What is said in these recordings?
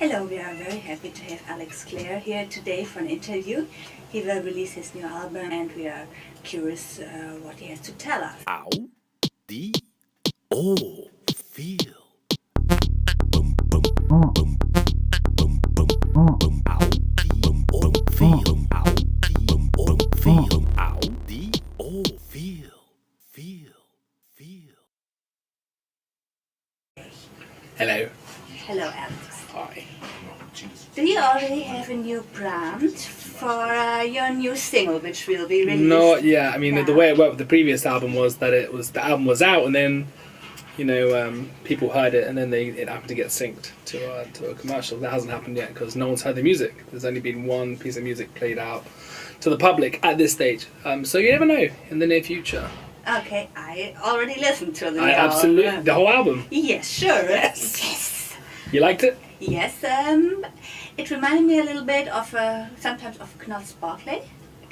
Hello, we are very happy to have Clare here today for an interview. He will release his new album and we are curious what he has to tell us. Ow, D, O, feel. Boom, boom, boom, boom, boom, boom. Ow, D, O, feel. Ow, D, O, feel. Ow, D, O, feel. Hello. Hello, Alex. Hi. Do you already have a new brand for your new single, which will be released? Not yet. I mean, now? the way it worked with the previous album was that the album was out, and then people heard it, and then it happened to get synced to a commercial. That hasn't happened yet because no one's heard the music. There's only been one piece of music played out to the public at this stage. So you never know in the near future. Okay, I already listened to the new Absolutely, album. the whole album. Yes, sure. Yes. You liked it? Yes, it reminded me a little bit of sometimes of Knolls Barkley.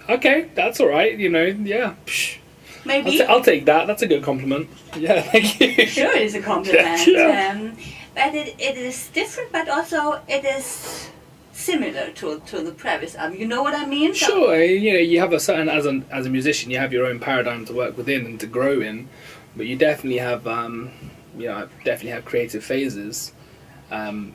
Okay, that's all right. Yeah. Psh. Maybe. I'll take that. That's a good compliment. Yeah, thank you. Sure, it is a compliment. Yeah. But it is different, but also it is similar to the previous album. You know what I mean? Sure, you have a certain as a musician, you have your own paradigm to work within and to grow in, but you definitely have creative phases.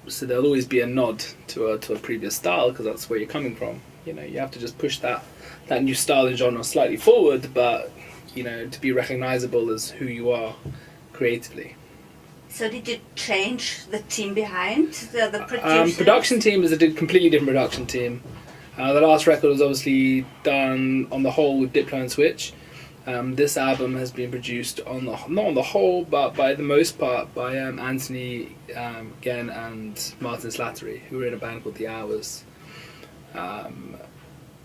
So there'll always be a nod to a previous style because that's where you're coming from. You have to just push that new style and genre slightly forward, but to be recognizable as who you are creatively. So did you change the team behind the producers? Production team is a completely different production team. The last record was obviously done on the whole with Diplo and Switch. This album has been produced not on the whole, but by the most part by Anthony Genn and Martin Slattery, who were in a band called The Hours.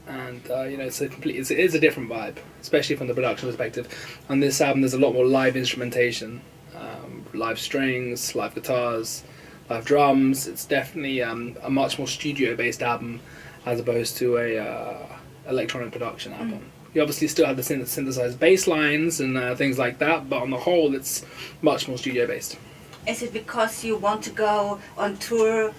It is a different vibe, especially from the production perspective. On this album, there's a lot more live instrumentation. Live strings, live guitars, live drums. It's definitely a much more studio-based album as opposed to a electronic production album. You obviously still have the synthesized bass lines and things like that, but on the whole, it's much more studio-based. Is it because you want to go on tour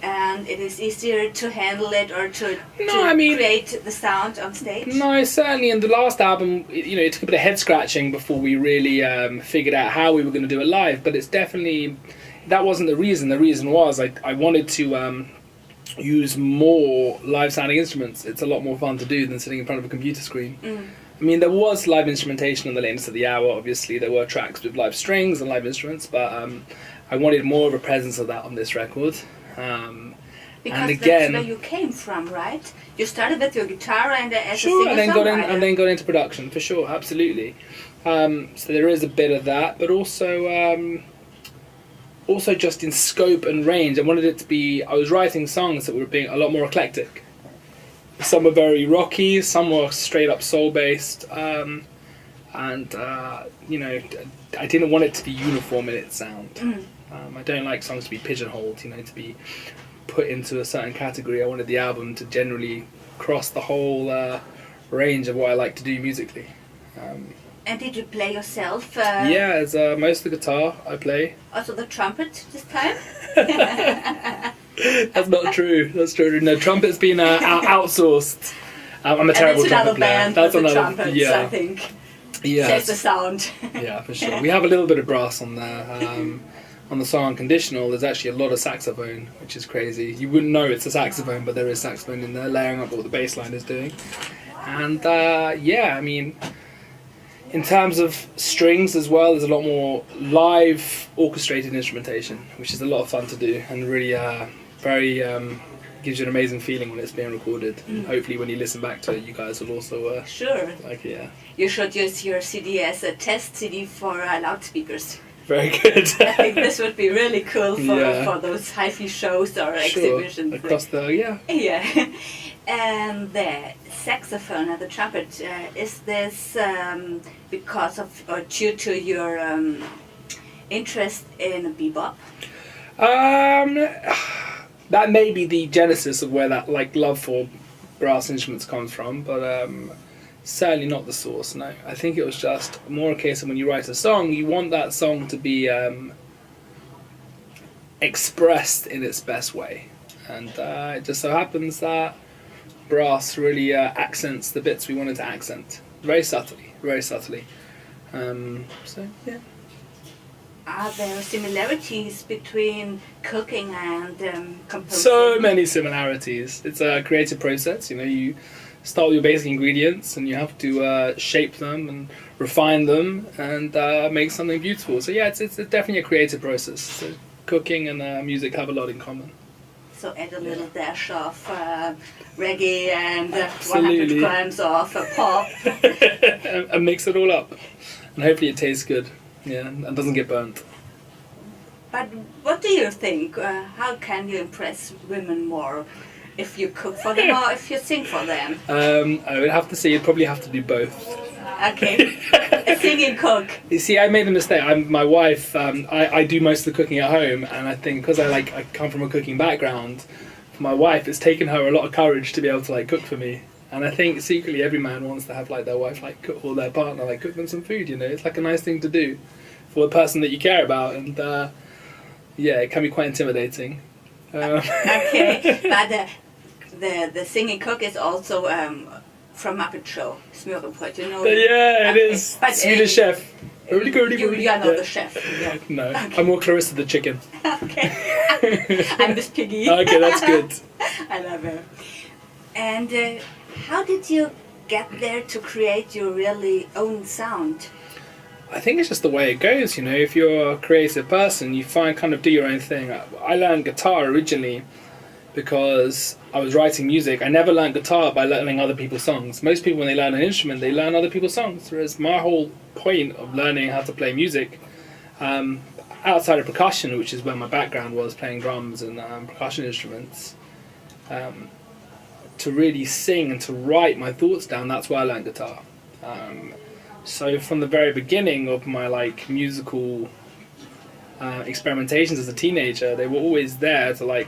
and it is easier to handle it or to create the sound on stage? No, certainly in the last album, it took a bit of head scratching before we really figured out how we were going to do it live, but it's definitely, that wasn't the reason. The reason was I wanted to use more live sounding instruments. It's a lot more fun to do than sitting in front of a computer screen. I mean, there was live instrumentation on the latest of the hour, obviously. There were tracks with live strings and live instruments, but I wanted more of a presence of that on this record. Because and again, that's where you came from, right? You started with your guitar and as sure, a and then got into production, for sure, absolutely. So there is a bit of that, but also just in scope and range. I wanted it to be, I was writing songs that were being a lot more eclectic. Some were very rocky, some were straight up soul based, I didn't want it to be uniform in its sound. I don't like songs to be pigeonholed, to be put into a certain category. I wanted the album to generally cross the whole range of what I like to do musically. And did you play yourself? Yeah, as most of the guitar I play. Also the trumpet this time? That's not true. That's true. No, trumpet's been outsourced. I'm a terrible trumpet player. Band that's with another trumpets, yeah. I think. Yeah. Saves the sound. Yeah, for sure. We have a little bit of brass on there. On the song Unconditional, there's actually a lot of saxophone, which is crazy. You wouldn't know it's a saxophone, but there is saxophone in there, layering up what the bass line is doing. And I mean, in terms of strings as well, there's a lot more live orchestrated instrumentation, which is a lot of fun to do, and really gives you an amazing feeling when it's being recorded. And hopefully when you listen back to it, you guys will also sure. like it, yeah. You should use your CD as a test CD for loudspeakers. Very good. I think this would be really cool for those hi-fi shows or exhibitions. Across Yeah. And the saxophone and the trumpet, is this because of or due to your interest in bebop? That may be the genesis of where that love for brass instruments comes from, but certainly not the source. No, I think it was just more a case of when you write a song, you want that song to be expressed in its best way. and it just so happens that brass really accents the bits we wanted to accent very subtly, very subtly. So yeah. Are there similarities between cooking and composing? So many similarities. It's a creative process. You know, you start with your basic ingredients and you have to shape them and refine them and make something beautiful. So yeah, it's definitely a creative process. So cooking and music have a lot in common. So add a little dash of reggae and 100 Absolutely. grams of pop. And mix it all up, and hopefully it tastes good. Yeah, and doesn't get burnt. But what do you think? How can you impress women more? If you cook for them or if you sing for them? I would have to say you'd probably have to do both. Okay. A singing cook. You see, I made a mistake. My wife, I do most of the cooking at home, and I think because I come from a cooking background, for my wife, it's taken her a lot of courage to be able to cook for me. And I think secretly every man wants to have their wife cook, or their partner cook them some food. You know, it's a nice thing to do for the person that you care about, and yeah, it can be quite intimidating. Okay, but the singing cook is also from Muppet Show, Smørrebrød, you know? Yeah, it Okay. is. But, Swedish chef. You are not the chef. Yeah. No, Okay. I'm more Clarissa the chicken. Okay. I'm Miss Piggy. Okay, that's good. I love her. And how did you get there to create your really own sound? I think it's just the way it goes, you know. If you're a creative person, you do your own thing. I learned guitar originally because I was writing music. I never learned guitar by learning other people's songs. Most people, when they learn an instrument, they learn other people's songs. Whereas my whole point of learning how to play music, outside of percussion, which is where my background was, playing drums and percussion instruments, to really sing and to write my thoughts down, that's why I learned guitar. So from the very beginning of my musical experimentations as a teenager, they were always there to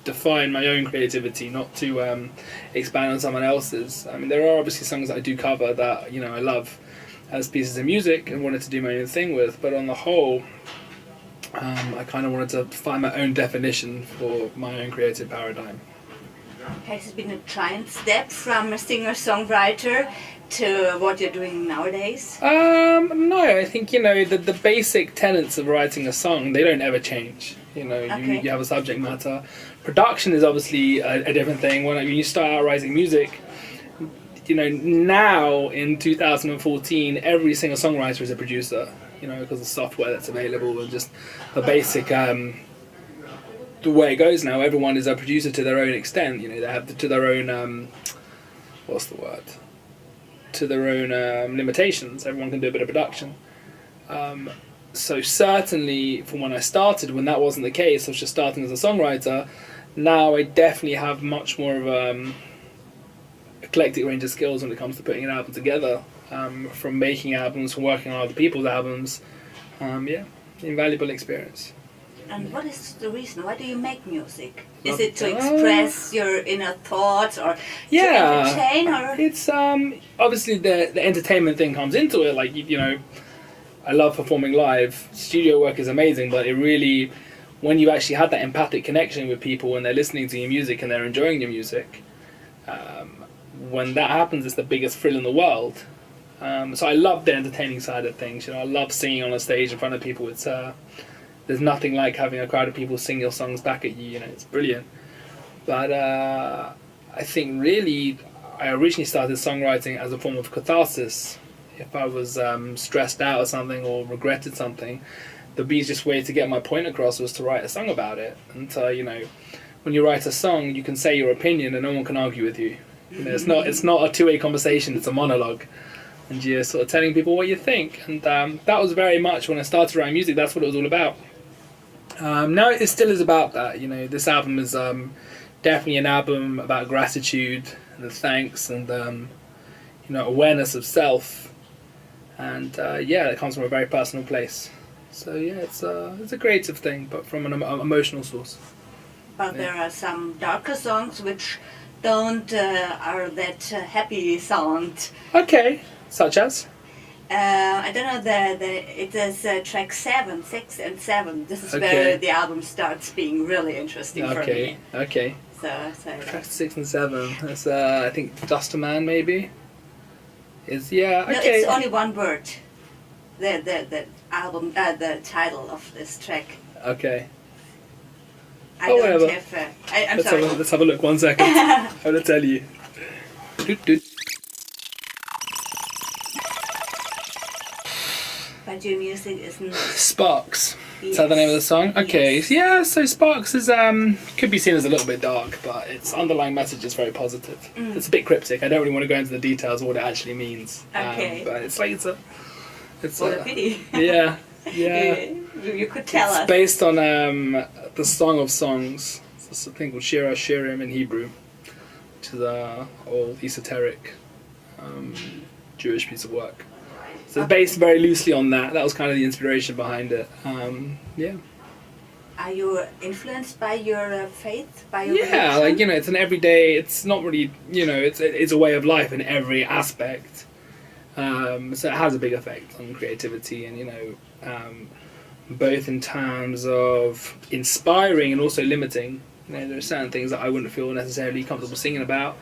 define my own creativity, not to expand on someone else's. I mean, there are obviously songs that I do cover that I love as pieces of music and wanted to do my own thing with, but on the whole, I kind of wanted to find my own definition for my own creative paradigm. Has it been a giant step from a singer-songwriter to what you're doing nowadays? No, I think the basic tenets of writing a song, they don't ever change. Okay. You have a subject matter. Production is obviously a different thing. When you start out writing music, now in 2014, every single songwriter is a producer. Because of the software that's available and just the basic. The way it goes now, everyone is a producer to their own extent. They have to their own to their own limitations. Everyone can do a bit of production. So certainly from when I started, when that wasn't the case, I was just starting as a songwriter. Now I definitely have much more of eclectic range of skills when it comes to putting an album together. From making albums, from working on other people's albums. Invaluable experience. And what is the reason? Why do you make music? Is it to express your inner thoughts or to entertain? Or? It's obviously the entertainment thing comes into it. I love performing live. Studio work is amazing, but it really, when you actually have that empathic connection with people when they're listening to your music and they're enjoying your music, when that happens, it's the biggest thrill in the world. So I love the entertaining side of things. I love singing on a stage in front of people. It's there's nothing like having a crowd of people sing your songs back at you. It's brilliant. But I think really, I originally started songwriting as a form of catharsis. If I was stressed out or something or regretted something, the easiest way to get my point across was to write a song about it. And when you write a song, you can say your opinion and no one can argue with you. It's not a two-way conversation. It's a monologue. And you're sort of telling people what you think. And that was very much, when I started writing music, that's what it was all about. Now it still is about that. This album is definitely an album about gratitude and thanks and awareness of self. And it comes from a very personal place. So it's a creative thing, but from an emotional source. But there are some darker songs which are that happy sound. Okay. Such as? I don't know. It is track 7, 6, and 7. This is Okay. where the album starts being really interesting for Okay, me. okay. So Track 6 and 7. That's I think Duster Man maybe. Is yeah no, okay. it's only one word. The album, the title of this track. Okay. I Oh, don't whatever. have. I'm Let's sorry. let's have a look. 1 second. I'm gonna tell you. Doot, doot. But your music isn't. Sparks. Is that the name of the song? Okay. Yes. Yeah. So Sparks is could be seen as a little bit dark, but its underlying message is very positive. It's a bit cryptic. I don't really want to go into the details of what it actually means. Okay. But it's like it's What a pity. Yeah. Yeah. You could tell It's us. based on the Song of Songs. It's a thing called Shira Shirim in Hebrew, which is a old esoteric Jewish piece of work. So it's based very loosely on that. That was kind of the inspiration behind it. Yeah. Are you influenced by your faith? By your Yeah, religion? it's an everyday. It's not really, it's a way of life in every aspect. So it has a big effect on creativity, and both in terms of inspiring and also limiting. There are certain things that I wouldn't feel necessarily comfortable singing about,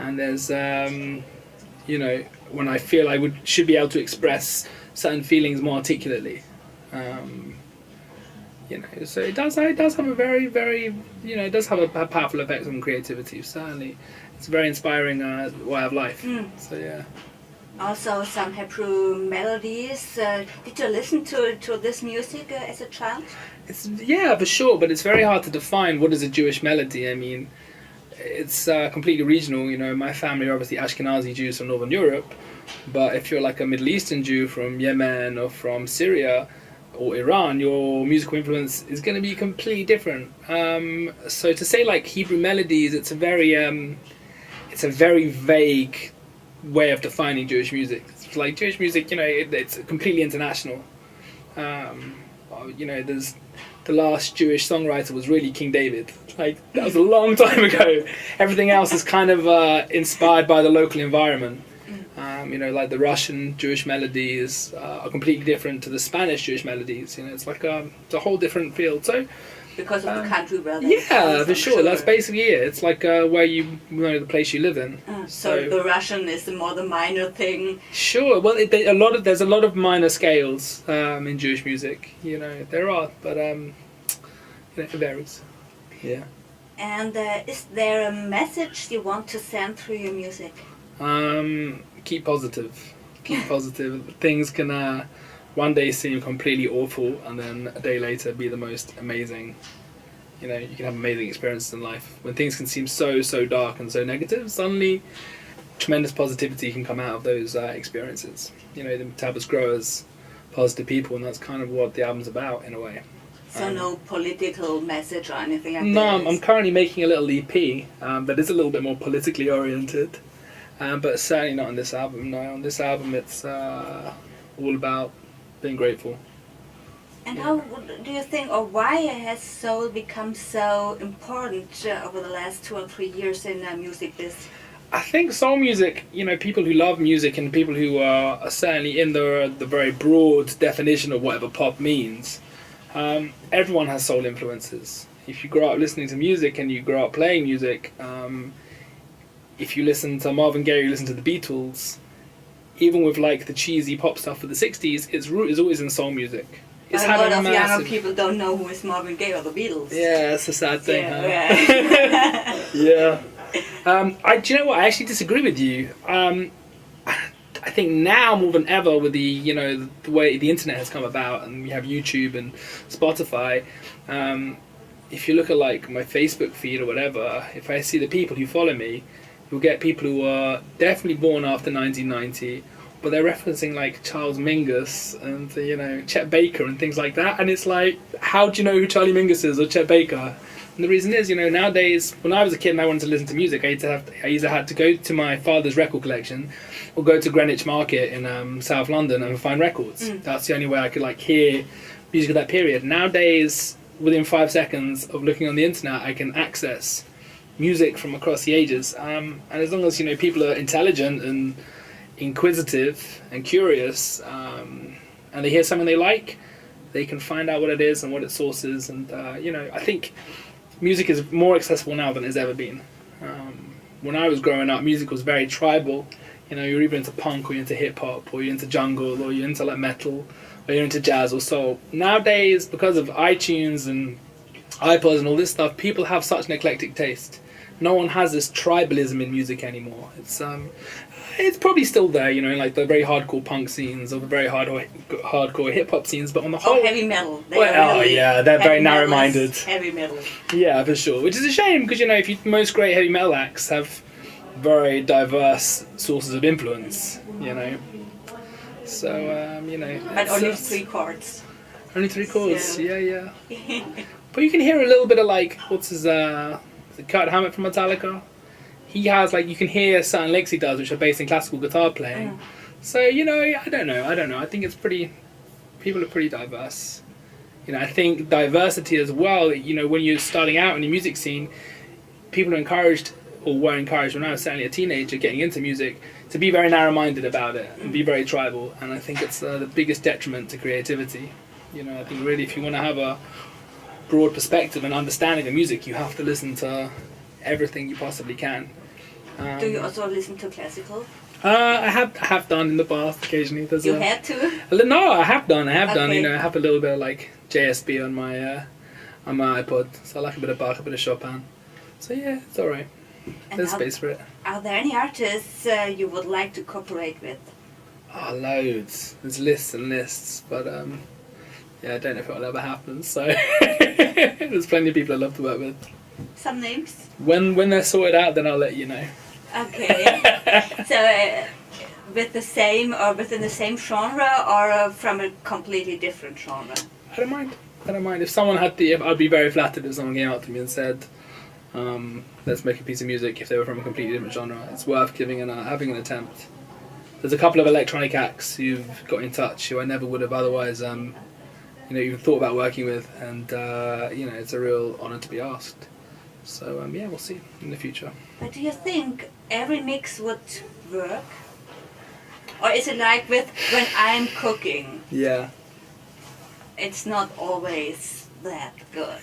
and there's when I feel I should be able to express certain feelings more articulately. So it does have a very, very, it does have a powerful effect on creativity. Certainly, it's a very inspiring way of life. So yeah. Also, some Hebrew melodies. Did you listen to this music as a child? Yeah, for sure, but it's very hard to define what is a Jewish melody. I mean, it's completely regional. My family are obviously Ashkenazi Jews from Northern Europe, but if you're like a Middle Eastern Jew from Yemen or from Syria or Iran, your musical influence is going to be completely different. So to say like Hebrew melodies, it's a very vague way of defining Jewish music. It's like Jewish music, it's completely international. There's the last Jewish songwriter was really King David. Like that was a long time ago. Everything else is kind of inspired by the local environment. Like the Russian Jewish melodies are completely different to the Spanish Jewish melodies. It's like it's a whole different field. So Because of the country where they yeah, come for from, sure. That's basically it. It's like where the place you live in. So the Russian is more the minor thing. Sure. Well, there's a lot of minor scales in Jewish music. There are, but it varies. Yeah. And is there a message you want to send through your music? Keep positive. Keep positive. Things can one day seem completely awful, and then a day later be the most amazing. You can have amazing experiences in life. When things can seem so dark and so negative, suddenly tremendous positivity can come out of those experiences. To help us grow as positive people, and that's kind of what the album's about in a way. So no political message or anything like No, that? I'm currently making a little EP that is a little bit more politically oriented, but certainly not on this album. No, on this album it's all about being grateful. And how do you think, or why has soul become so important over the last 2 or 3 years in music business? I think soul music, people who love music and people who are certainly in the very broad definition of whatever pop means, everyone has soul influences. If you grow up listening to music and you grow up playing music, if you listen to Marvin Gaye, you listen to the Beatles, even with like the cheesy pop stuff of the 60s, its root is always in soul music. It's A lot had of a younger massive... people don't know who is Marvin Gaye or the Beatles. Yeah, it's a sad thing, huh? Yeah. Yeah. Do you know what? I actually disagree with you. I think now more than ever, with the way the internet has come about, and we have YouTube and Spotify. If you look at like my Facebook feed or whatever, if I see the people who follow me, you'll get people who are definitely born after 1990, but they're referencing like Charles Mingus and Chet Baker and things like that, and it's like, how do you know who Charlie Mingus is or Chet Baker? And the reason is, nowadays, when I was a kid and I wanted to listen to music, I either had to go to my father's record collection or go to Greenwich Market in South London and find records. That's the only way I could like hear music of that period. Nowadays, within 5 seconds of looking on the internet, I can access music from across the ages. And as long as people are intelligent and inquisitive and curious, and they hear something they like, they can find out what it is and what its source is. And I think music is more accessible now than it's ever been. When I was growing up, music was very tribal. You're either into punk or you're into hip hop or you're into jungle or you're into like metal or you're into jazz or soul. Nowadays, because of iTunes and iPods and all this stuff, people have such an eclectic taste. No one has this tribalism in music anymore. It's probably still there, in like the very hardcore punk scenes or the very hardcore hip hop scenes, but on the whole, heavy metal. They're very narrow-minded. Heavy metal. Yeah, for sure. Which is a shame because most great heavy metal acts have very diverse sources of influence. So But only 3 chords. Only 3 chords. Yeah. But you can hear a little bit of like what's his Kurt Hammett from Metallica. He has you can hear certain licks he does which are based in classical guitar playing. So I don't know. I think it's people are pretty diverse. I think diversity as well. When you're starting out in the music scene, people are encouraged, or were encouraged when I was certainly a teenager getting into music, to be very narrow-minded about it and be very tribal. And I think it's the biggest detriment to creativity. I think really if you want to have a broad perspective and understanding of music, you have to listen to everything you possibly can. Do you also listen to classical? I have done in the past occasionally. You had to? No, I have done. Okay. I have a little bit of like JSB on my iPod, so I like a bit of Bach, a bit of Chopin. So yeah, it's all right. There's space for it. Are there any artists you would like to cooperate with? Oh, loads. There's lists and lists, but I don't know if it'll ever happen. So there's plenty of people I love to work with. Some names? When they're sorted out, then I'll let you know. Okay. So with the same or within the same genre or from a completely different genre? I don't mind. If someone I'd be very flattered if someone came up to me and said, let's make a piece of music if they were from a completely different genre. It's worth having an attempt. There's a couple of electronic acts who've got in touch who I never would have otherwise even thought about working with, and it's a real honour to be asked. So we'll see in the future. But do you think every mix would work? Or is it like with when I'm cooking? Yeah. It's not always that good.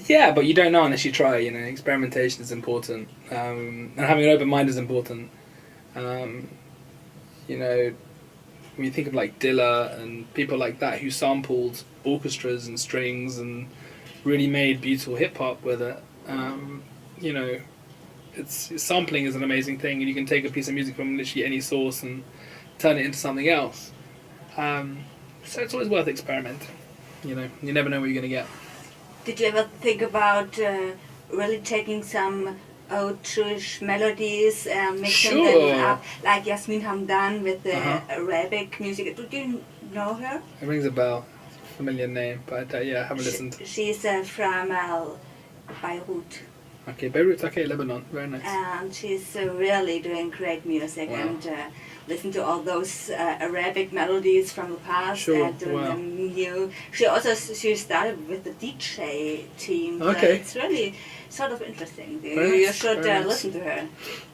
Yeah, but you don't know unless you try. Experimentation is important, and having an open mind is important. When you think of like Dilla and people like that who sampled orchestras and strings and really made beautiful hip hop with it, sampling is an amazing thing, and you can take a piece of music from literally any source and turn it into something else. So it's always worth experimenting. You never know what you're going to get. Did you ever think about really taking some old Jewish melodies and mixing them up, like Yasmin Hamdan with the Arabic music? Do you know her? It rings a bell. Familiar name, but I haven't listened. She's from Beirut. Okay, Beirut, Lebanon, very nice. And she's really doing great music. Wow. And listen to all those Arabic melodies from the past and doing them new. She started with the DJ team. Okay. It's really sort of interesting. You should listen to her.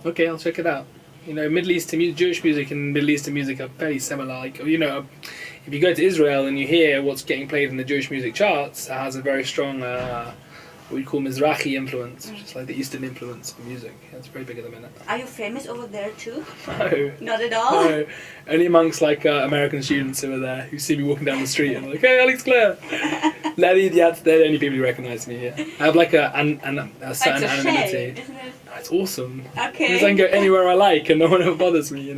Okay, I'll check it out. Middle Eastern Jewish music and Middle Eastern music are very similar. Like, if you go to Israel and you hear what's getting played in the Jewish music charts, it has a very strong, what we call Mizrahi influence, which is like the Eastern influence of music. It's very big at the minute. Are you famous over there too? No. Not at all? No. Only amongst like American students who are there, who see me walking down the street and are like, hey, Alex Clare! They're the only people who recognise me here. I have like a certain anonymity. Shame, isn't it? No, it's awesome. Okay. Because I can go anywhere I like and no one ever bothers me,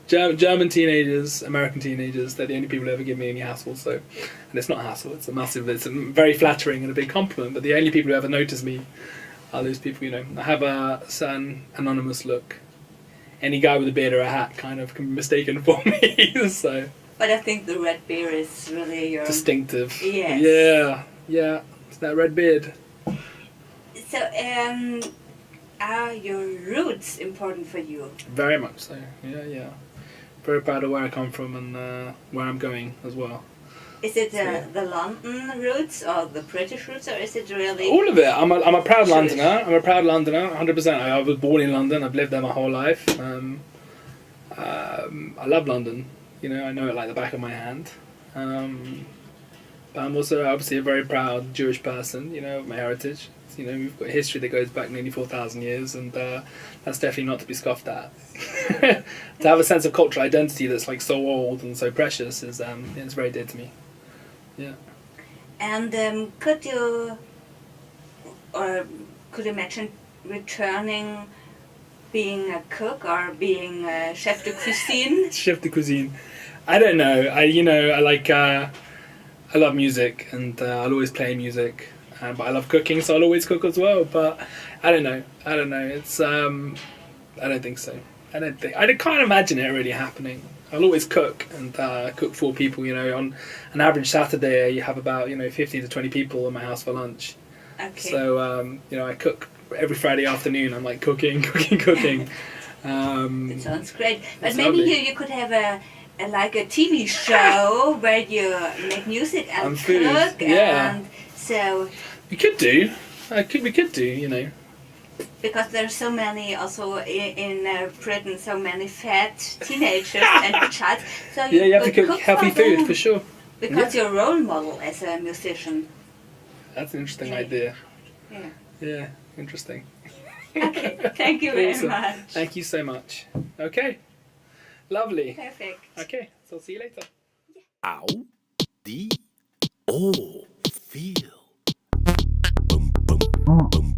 German teenagers, American teenagers, they're the only people who ever give me any hassle. So, and it's not a hassle, it's a very flattering and a big compliment, but the only people who ever notice me are those people, I have a certain anonymous look. Any guy with a beard or a hat kind of can be mistaken for me, so. But I think the red beard is really your... distinctive. Yes. Yeah, it's that red beard. So, are your roots important for you? Very much so, yeah. Very proud of where I come from and where I'm going as well. Is it Yeah. the London roots or the British roots, or is it really? All of it. I'm a proud Sure. Londoner. I'm a proud Londoner, 100%. I was born in London. I've lived there my whole life. I love London. You know, I know it like the back of my hand. But I'm also obviously a very proud Jewish person. You know, of my heritage. You know, we've got a history that goes back nearly 4,000 years, and that's definitely not to be scoffed at. To have a sense of cultural identity that's like so old and so precious is it's very dear to me. Yeah. And could you imagine returning, being a cook or being a chef de cuisine? Chef de cuisine. I don't know. I love music, and I'll always play music. But I love cooking, so I'll always cook as well. But I don't know. It's I don't think so. I can't imagine it really happening. I'll always cook and cook for people. You know, on an average Saturday, you have about 15 to 20 people in my house for lunch. Okay. So I cook every Friday afternoon. I'm like cooking. It sounds great. But It's maybe lovely. you could have a TV show where you make music and And food, cook, yeah. and so We could do. We could do. You know. because there's so many also in Britain, so many fat teenagers and child. So You have to could cook healthy for food them for sure. because you're a role model as a musician. That's an interesting Okay. idea. Yeah. Yeah, interesting. Okay. Thank you very Awesome. much. Thank you so much. Okay. Lovely. Perfect. Okay, so I'll see you later. Ow. D. O. Feel. Boom, boom, boom.